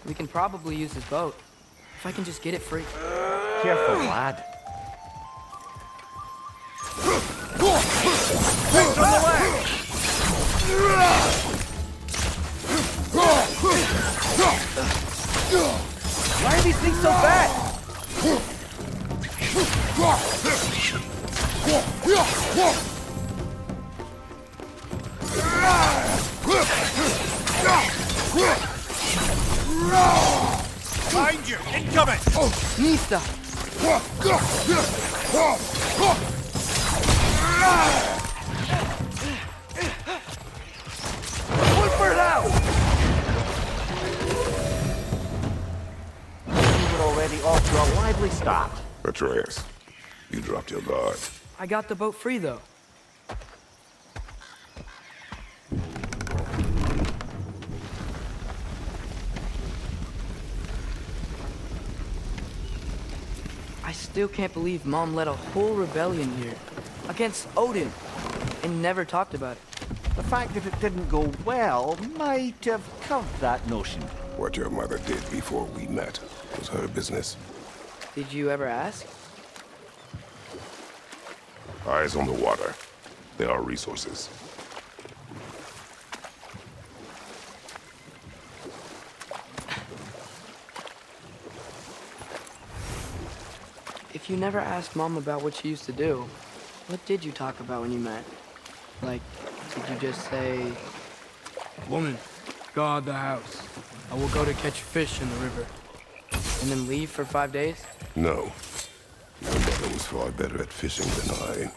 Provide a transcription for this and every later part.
We can probably use his boat. If I can just get it free. Careful, lad. Things on the way! Why are these things so bad? Behind you! Incoming! Nista! Look for it out! You were already off to a lively start. Atreus, you dropped your guard. I got the boat free, though. I still can't believe Mom led a whole rebellion here. Against Odin. And never talked about it. The fact that it didn't go well might have curved that notion. What your mother did before we met was her business. Did you ever ask? Eyes on the water. There are resources. If you never asked Mom about what she used to do, what did you talk about when you met? Like, did you just say... Woman, guard the house. I will go to catch fish in the river. And then leave for 5 days? No. Your mother was far better at fishing than I.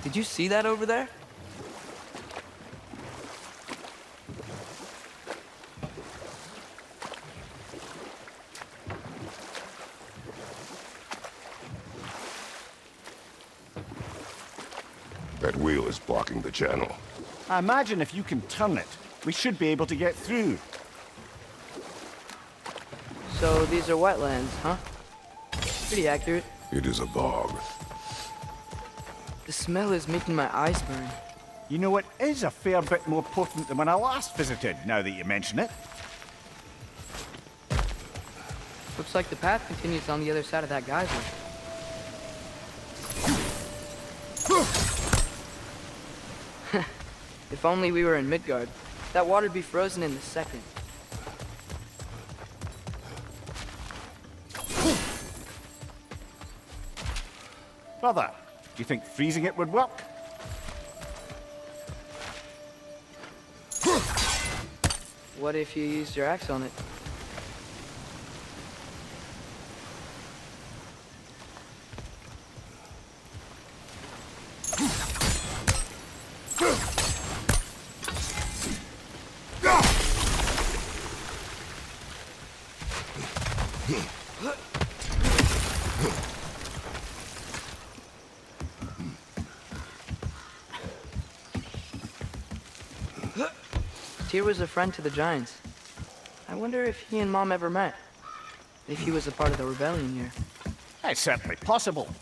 Did you see that over there? That wheel is blocking the channel. I imagine if you can turn it, we should be able to get through. So these are wetlands, huh? Pretty accurate. It is a bog. The smell is making my eyes burn. You know, it is a fair bit more potent than when I last visited, now that you mention it. Looks like the path continues on the other side of that geyser. If only we were in Midgard. That water'd be frozen in a second. Brother, do you think freezing it would work? What if you used your axe on it? Tyr was a friend to the Giants. I wonder if he and Mom ever met. If he was a part of the rebellion here. It's certainly possible.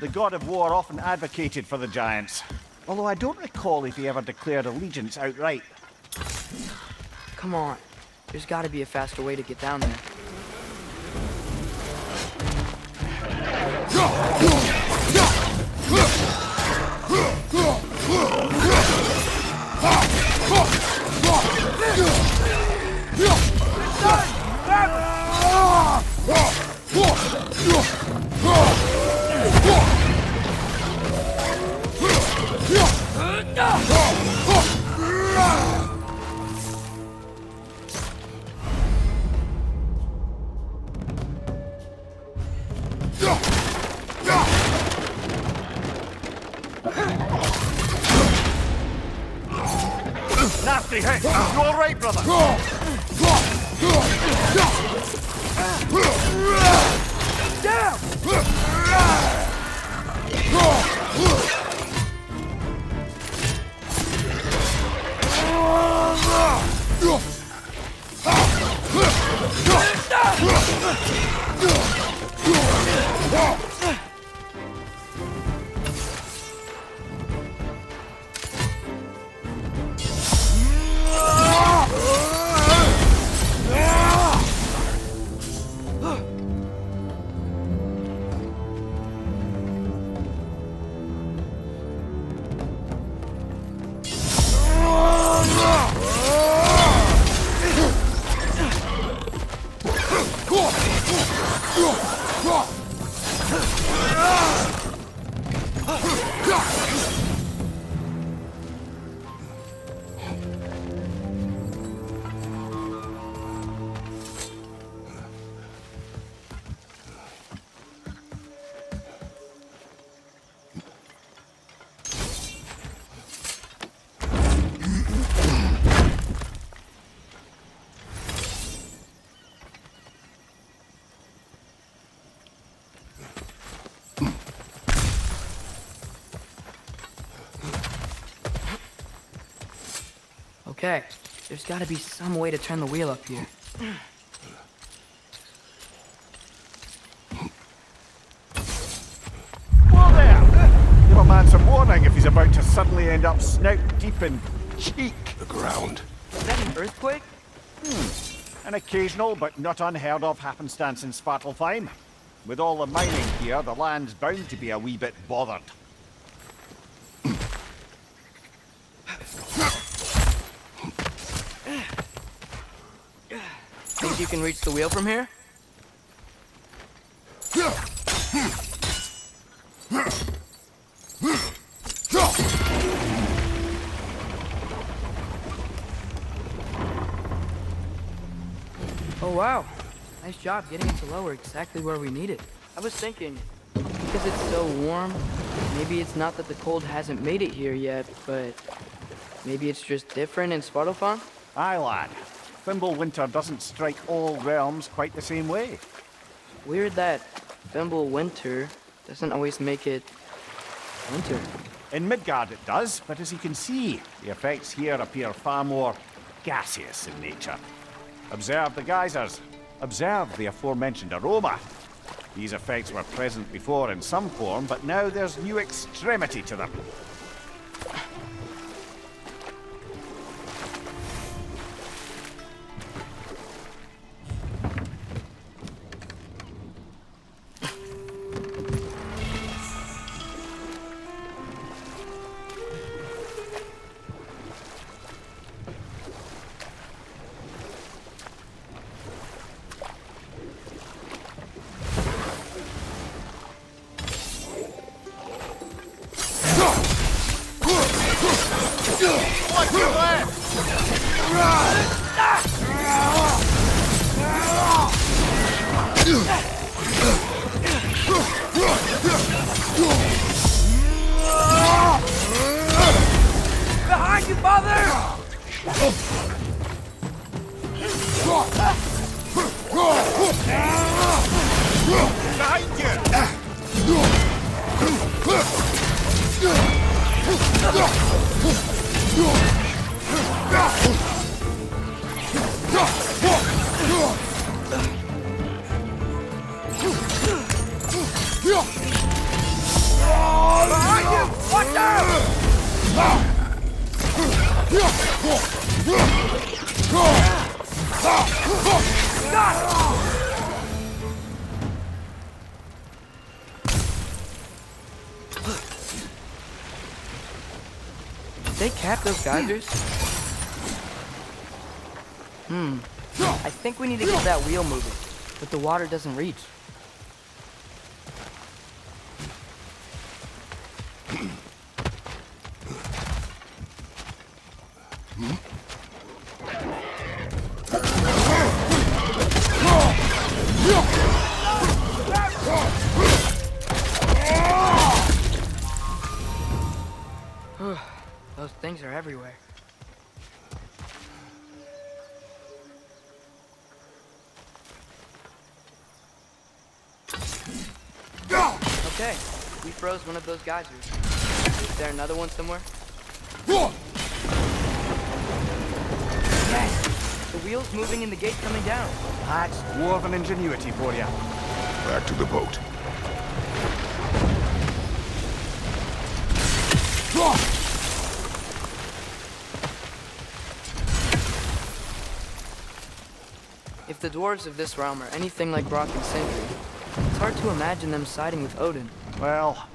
The God of War often advocated for the Giants. Although I don't recall if he ever declared allegiance outright. Come on. There's gotta be a faster way to get down there. Nasty hit! You alright, brother? Okay, there's gotta be some way to turn the wheel up here. Whoa there! Give a man some warning if he's about to suddenly end up snout deep in cheek. The ground. Is that an earthquake? An occasional but not unheard of happenstance in Svartalfheim. With all the mining here, the land's bound to be a wee bit bothered. Think you can reach the wheel from here? Oh wow, nice job getting it to lower exactly where we need it. I was thinking, because it's so warm, maybe it's not that the cold hasn't made it here yet, but maybe it's just different in Svartalfheim? Aye, lad. Thimble winter doesn't strike all realms quite the same way. Weird that Thimble winter doesn't always make it winter. In Midgard it does, but as you can see, the effects here appear far more gaseous in nature. Observe the geysers. Observe the aforementioned aroma. These effects were present before in some form, but now there's new extremity to them. Behind you, father! Behind you! Behind you! Watch out! Did they cap those geysers? I think we need to get that wheel moving, but the water doesn't reach. Those things are everywhere. Okay, we froze one of those geysers. Is there another one somewhere? Yes! The wheel's moving and the gate coming down. That's dwarven ingenuity for you. Back to the boat. If the dwarves of this realm are anything like Rock and Sindri, it's hard to imagine them siding with Odin. Well,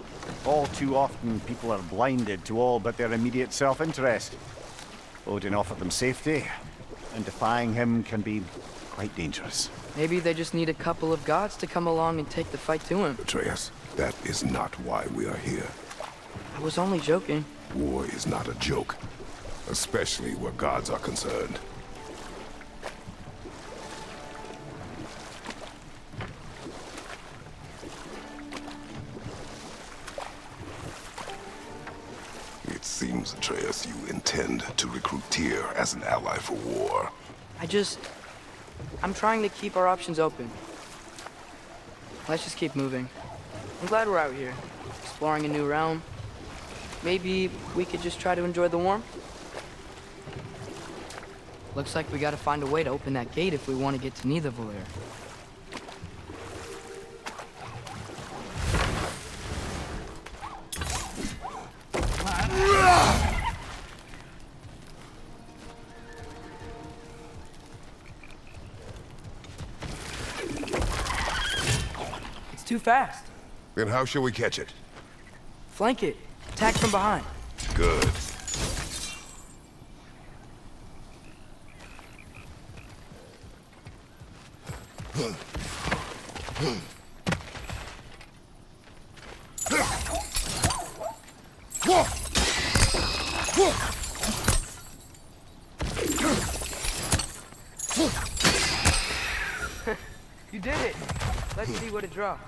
all too often people are blinded to all but their immediate self-interest. Odin offered them safety, and defying him can be quite dangerous. Maybe they just need a couple of gods to come along and take the fight to him. Atreus, that is not why we are here. I was only joking. War is not a joke, especially where gods are concerned. It seems, Atreus, you intend to recruit Tyr as an ally for war. I'm trying to keep our options open. Let's just keep moving. I'm glad we're out here, exploring a new realm. Maybe we could just try to enjoy the warmth? Looks like we gotta find a way to open that gate if we want to get to Nidavellir. It's too fast. Then how shall we catch it? Flank it. Attack from behind. Good. You did it. Let's see what it draws.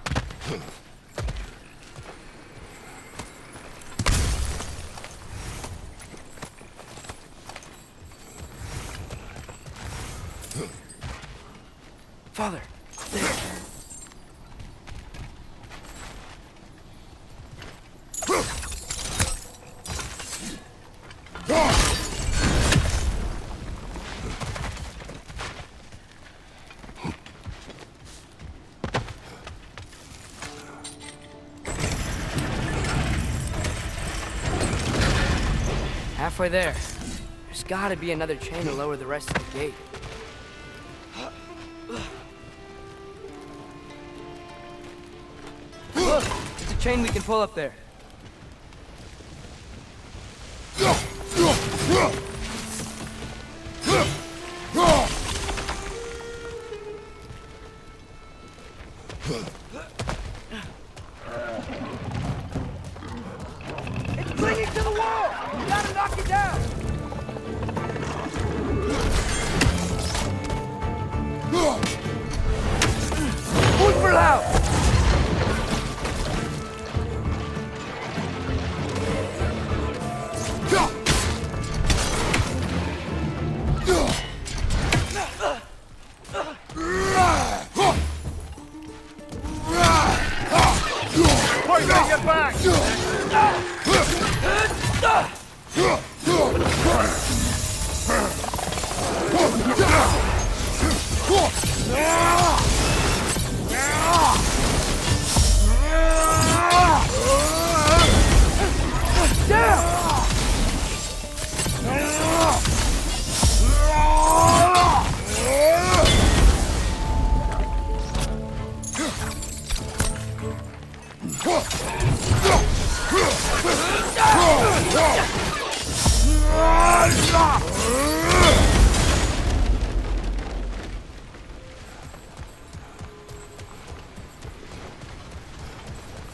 Father, there. Halfway there. There's gotta be another chain to lower the rest of the gate. Look! There's a chain we can pull up there. It's clinging to the wall! You gotta knock it down! Move for loud! Point at your back!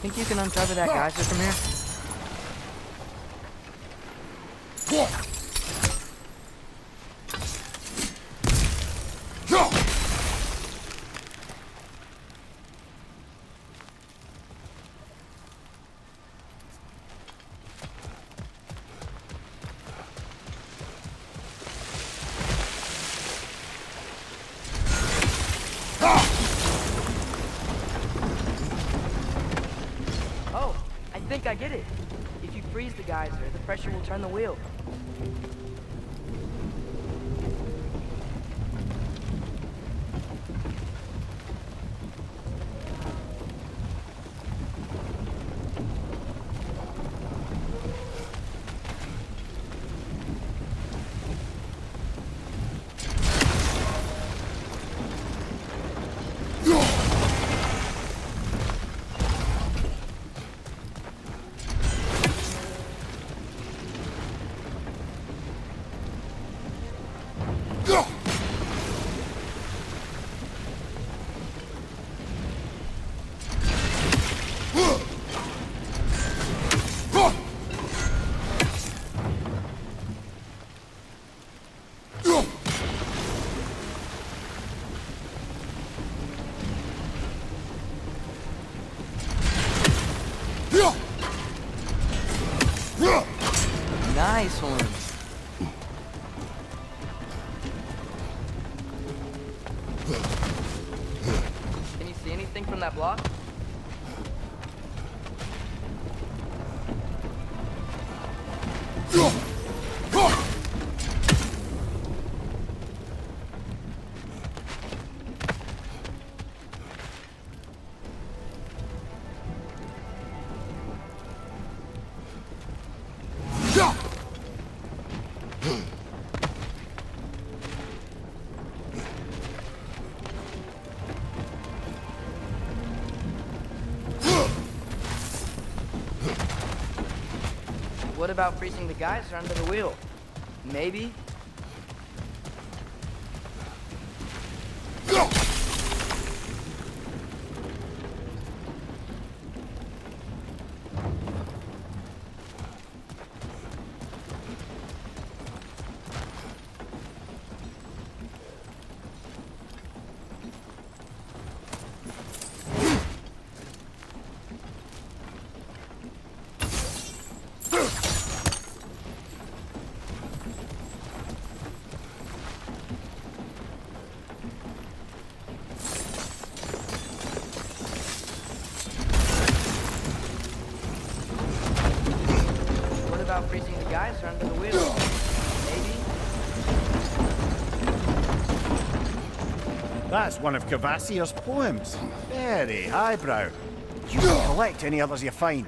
Think you can uncover that geyser from here? get it. If you freeze the geyser, the pressure will turn the wheel. Nice one. Can you see anything from that block? What about freezing the geyser under the wheel? Maybe? About freezing the geyser under the wheel. Maybe? That's one of Kvasir's poems. Very highbrow. You can collect any others you find.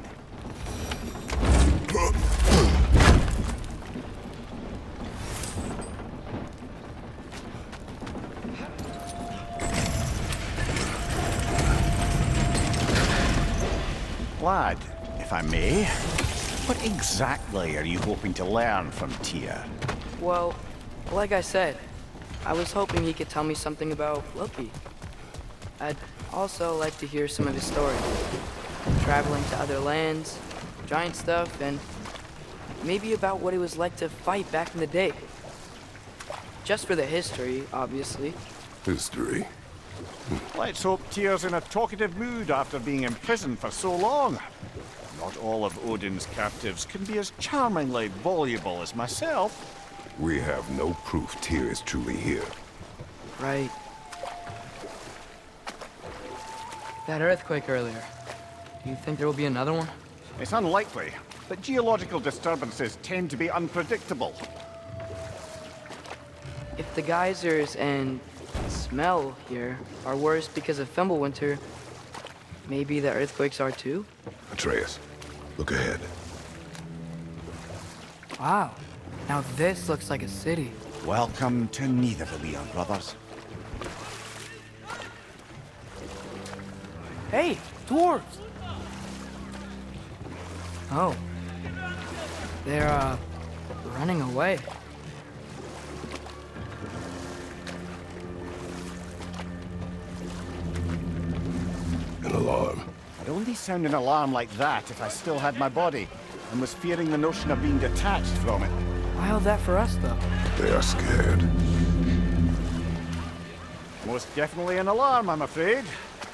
Lad, if I may, what exactly are you hoping to learn from Tyr? Well, like I said, I was hoping he could tell me something about Loki. I'd also like to hear some of his story. Traveling to other lands, giant stuff, and maybe about what it was like to fight back in the day. Just for the history, obviously. History. Let's hope Tyr's in a talkative mood after being imprisoned for so long. Not all of Odin's captives can be as charmingly voluble as myself. We have no proof Tyr is truly here. Right. That earthquake earlier. Do you think there will be another one? It's unlikely, but geological disturbances tend to be unpredictable. If the geysers and smell here are worse because of Fimbulwinter, maybe the earthquakes are too? Atreus, look ahead. Wow. Now this looks like a city. Welcome to Nidavellir, brothers. Hey, dwarves! Oh. They're, running away. An alarm. I'd only sound an alarm like that if I still had my body, and was fearing the notion of being detached from it. Why all that for us, though? They are scared. Most definitely an alarm, I'm afraid.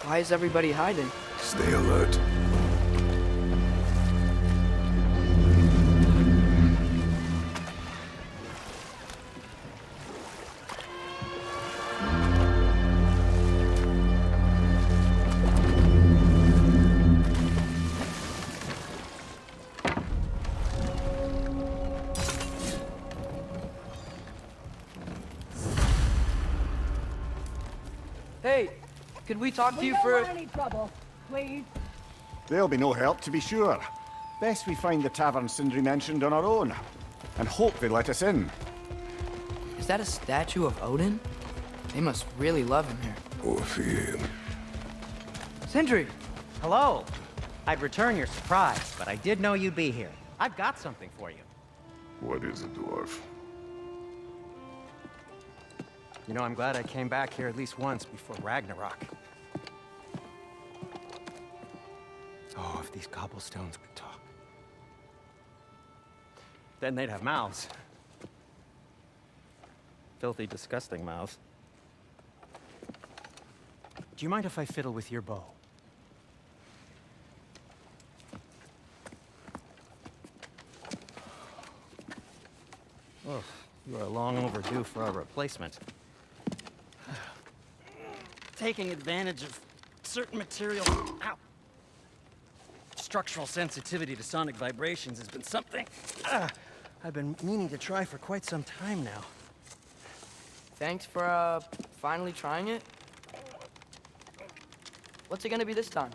Why is everybody hiding? Stay alert. Hey, could we talk to you don't for want any trouble, please. There'll be no help, to be sure. Best we find the tavern Sindri mentioned on our own, and hope they let us in. Is that a statue of Odin? They must really love him here. Or fear him. Sindri! Hello. I'd return your surprise, but I did know you'd be here. I've got something for you. What is it, dwarf? You know, I'm glad I came back here at least once before Ragnarok. Oh, if these cobblestones could talk. Then they'd have mouths. Filthy, disgusting mouths. Do you mind if I fiddle with your bow? Oh, you are long overdue for a replacement. Taking advantage of certain material, ow, structural sensitivity to sonic vibrations has been something I've been meaning to try for quite some time now. Thanks for, finally trying it. What's it gonna be this time?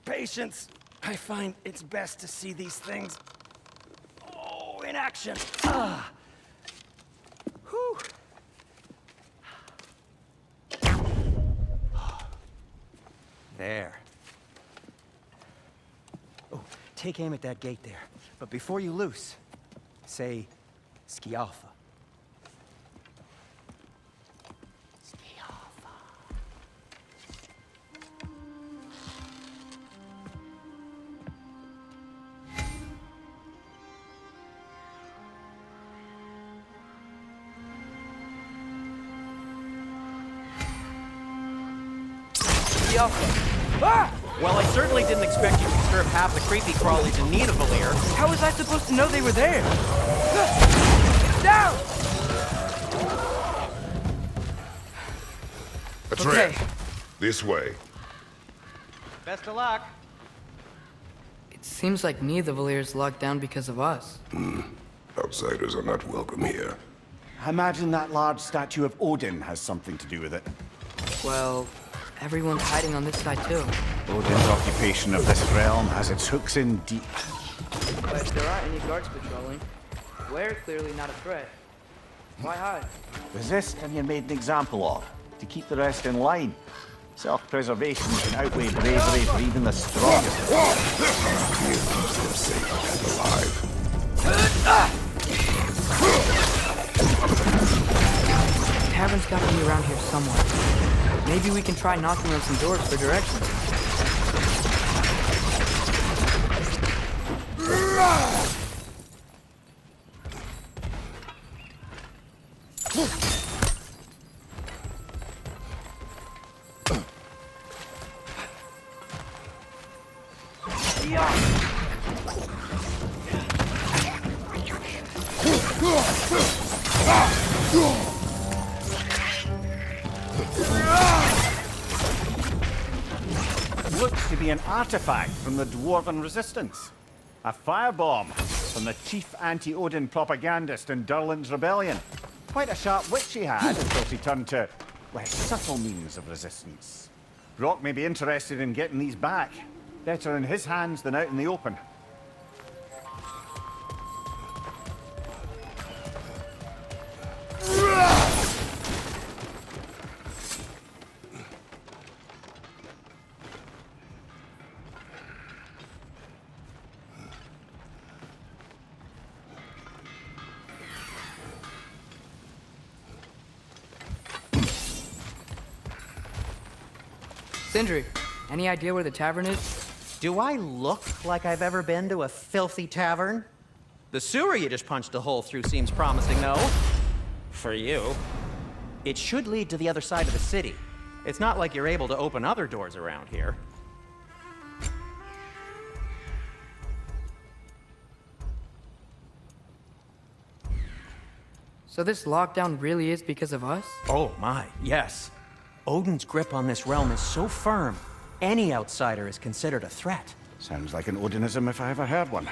Patience. I find it's best to see these things, in action. Whew. There. Oh, take aim at that gate there. But before you loose, say, Skialfa. Skialfa. Ah! Well, I certainly didn't expect you to disturb half the creepy crawlies in need of Valir. How was I supposed to know they were there? Down! Atreus, Okay. this way. Best of luck. It seems like neither Valir's locked down because of us. Outsiders are not welcome here. I imagine that large statue of Odin has something to do with it. Well, everyone's hiding on this side too. Odin's occupation of this realm has its hooks in deep. But if there aren't any guards patrolling, we're clearly not a threat. Why hide? Resist and you're made an example of, to keep the rest in line. Self-preservation can outweigh bravery for even the strongest. Here keeps them safe and alive. The tavern's gotta be around here somewhere. Maybe we can try knocking on some doors for directions. Looks to be an artifact from the Dwarven Resistance. A firebomb from the chief anti-Odin propagandist in Durlin's rebellion. Quite a sharp wit she had until she turned to less subtle means of resistance. Brock may be interested in getting these back. Better in his hands than out in the open. Sindri, any idea where the tavern is? Do I look like I've ever been to a filthy tavern? The sewer you just punched a hole through seems promising, though. For you. It should lead to the other side of the city. It's not like you're able to open other doors around here. So this lockdown really is because of us? Oh my, yes. Odin's grip on this realm is so firm, any outsider is considered a threat. Sounds like an Odinism if I ever heard one.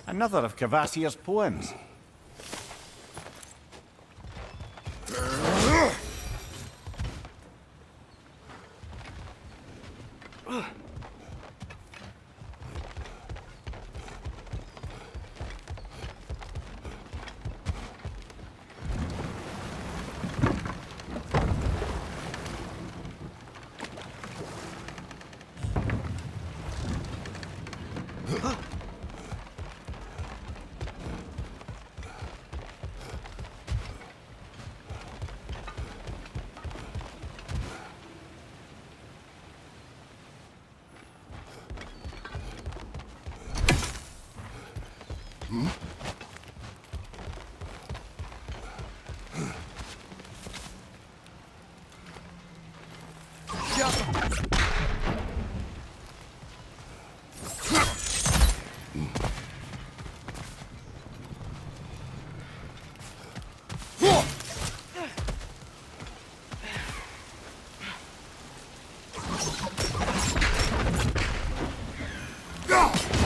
Another of Kvasir's poems.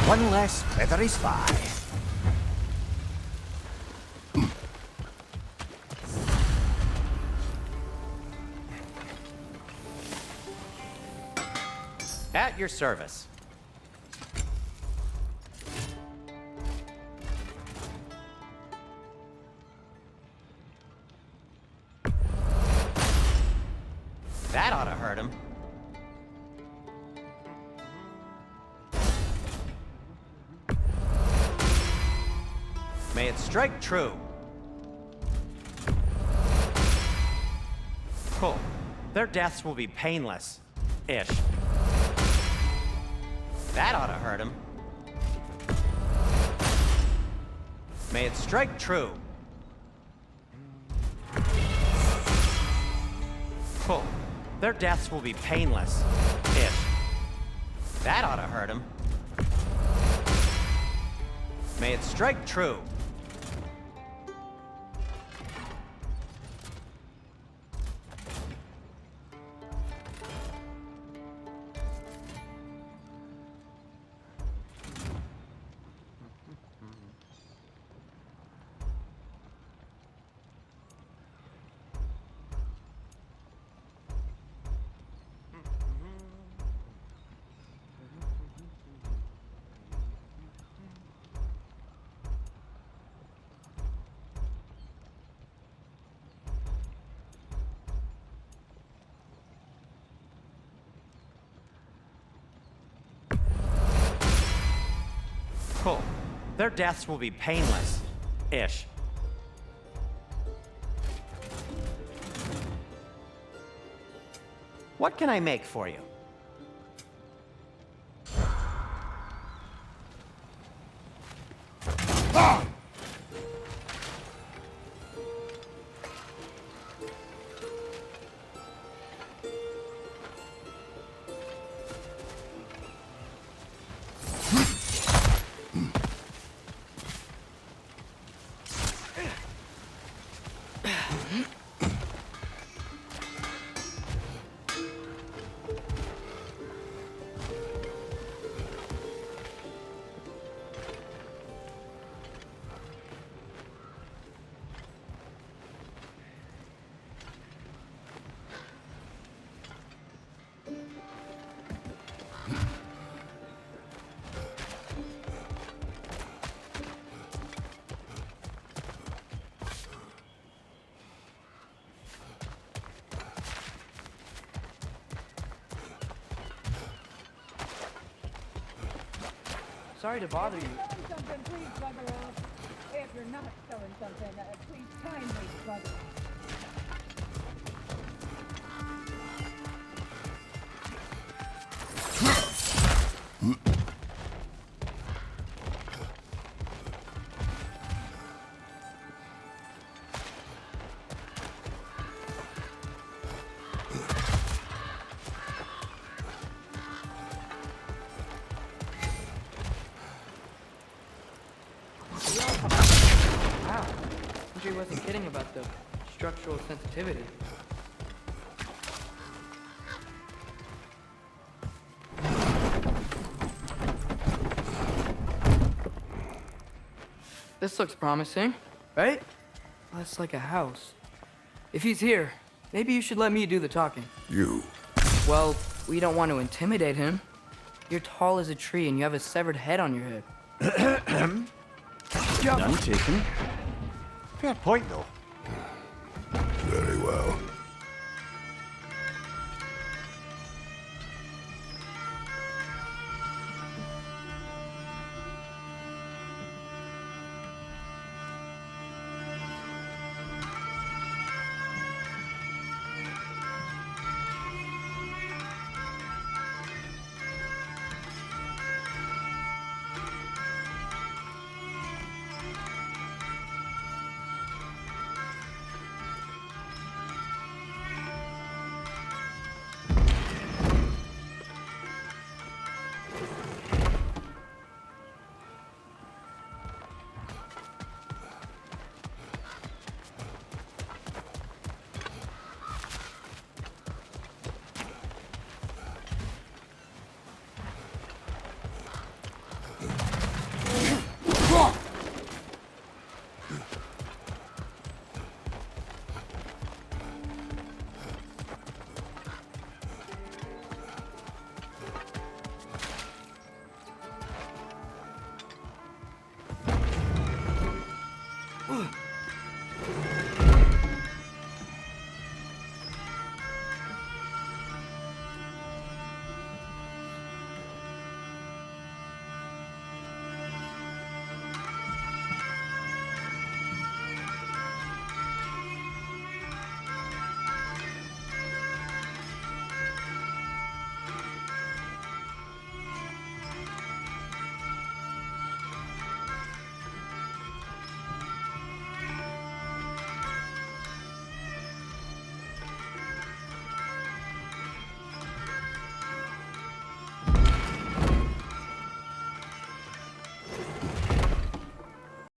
One less feathery spy. At your service. That ought to hurt him. May it strike true. Cool. Their deaths will be painless-ish. That ought to hurt him. May it strike true. Cool. Their deaths will be painless-ish. That ought to hurt him. May it strike true. Cool. Their deaths will be painless-ish. What can I make for you? Sorry to bother you. Something, please, Buggeroo. you're not showing something, please kindly, brother. Wow. Andre wasn't kidding about the structural sensitivity. This looks promising, right? That's like a house. If he's here, maybe you should let me do the talking. You. Well, we don't want to intimidate him. You're tall as a tree and you have a severed head on your head. None taken. Fair point, though. Very well.